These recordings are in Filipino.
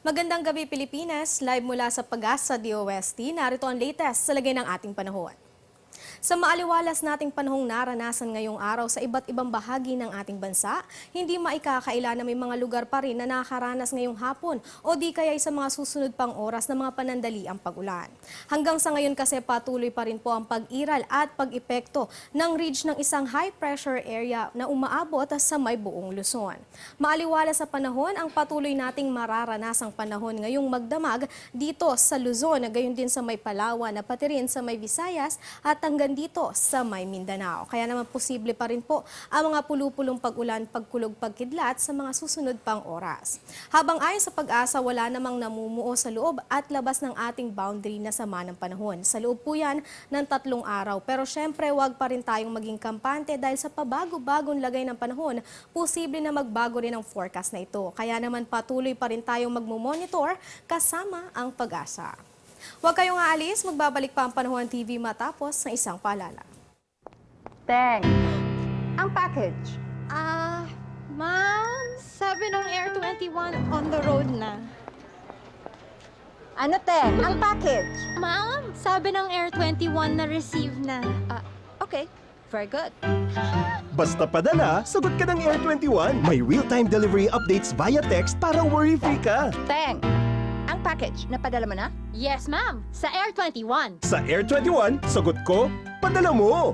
Magandang gabi Pilipinas, live mula sa Pag-asa DOST, narito ang latest sa lagay ng ating panahon. Sa maaliwalas nating panahong naranasan ngayong araw sa iba't ibang bahagi ng ating bansa, hindi maikakaila na may mga lugar pa rin na nakakaranas ngayong hapon o di kaya sa mga susunod pang oras na mga panandali ang pag-ulan. Hanggang sa ngayon kasi patuloy pa rin po ang pag-iral at pag-epekto ng ridge ng isang high pressure area na umaabot sa may buong Luzon. Maaliwalas sa panahon ang patuloy nating mararanasang panahon ngayong magdamag dito sa Luzon, gayon din sa may Palawan na pati rin sa may Visayas at hanggang dito sa may Mindanao. Kaya naman posible pa rin po ang mga pulupulong pag-ulan, pagkulog, pagkidlat sa mga susunod pang oras. Habang ayon sa Pag-asa, wala namang namumuo sa loob at labas ng ating boundary na sama ng panahon. Sa loob po yan ng 3 araw. Pero syempre, wag pa rin tayong maging kampante dahil sa pabago-bagong lagay ng panahon, posible na magbago rin ang forecast na ito. Kaya naman patuloy pa rin tayong magmumonitor kasama ang Pag-asa. Huwag kayong aalis, magbabalik pa ang Panahon TV matapos ng isang paalala. Teng, ang package. Ma'am, sabi ng Air 21 on the road na. Ano, Teng? Ang package. Ma'am, sabi ng Air 21 na receive na. Okay, very good. Basta padala, sagot ka ng Air 21. May real-time delivery updates via text para worry-free ka. Teng, ang package, napadala mo na? Yes, ma'am, sa Air 21. Sa Air 21, sagot ko, padala mo!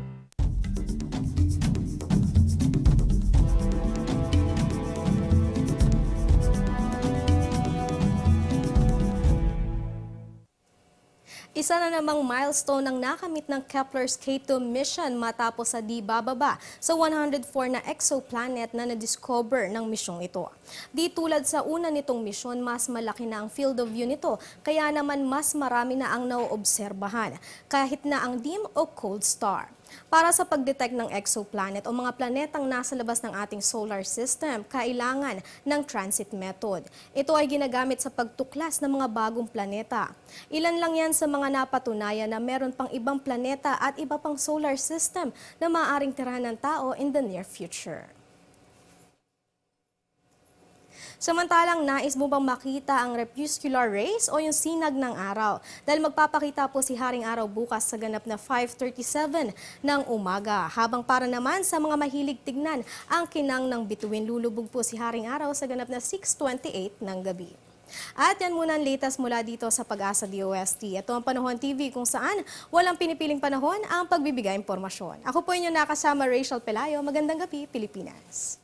Isa na namang milestone ang nakamit ng Kepler's K2 mission matapos sa di bababa sa 104 na exoplanet na na-discover ng misyong ito. Di tulad sa una nitong misyon, mas malaki na ang field of view nito, kaya naman mas marami na ang nauobserbahan, kahit na ang dim o cold star. Para sa pag-detect ng exoplanet o mga planetang nasa labas ng ating solar system, kailangan ng transit method. Ito ay ginagamit sa pagtuklas ng mga bagong planeta. Ilan lang yan sa mga napatunayan na meron pang ibang planeta at iba pang solar system na maaaring tirahan ng tao in the near future. Samantalang nais mo bang makita ang crepuscular rays o yung sinag ng araw? Dahil magpapakita po si Haring Araw bukas sa ganap na 5:37 ng umaga. Habang para naman sa mga mahilig tignan ang kinang ng bituin, lulubog po si Haring Araw sa ganap na 6:28 ng gabi. At yan muna ang latest mula dito sa Pag-asa DOST. Ito ang Panahon TV kung saan walang pinipiling panahon ang pagbibigay impormasyon. Ako po inyong nakasama, Rachel Pelayo. Magandang gabi, Pilipinas.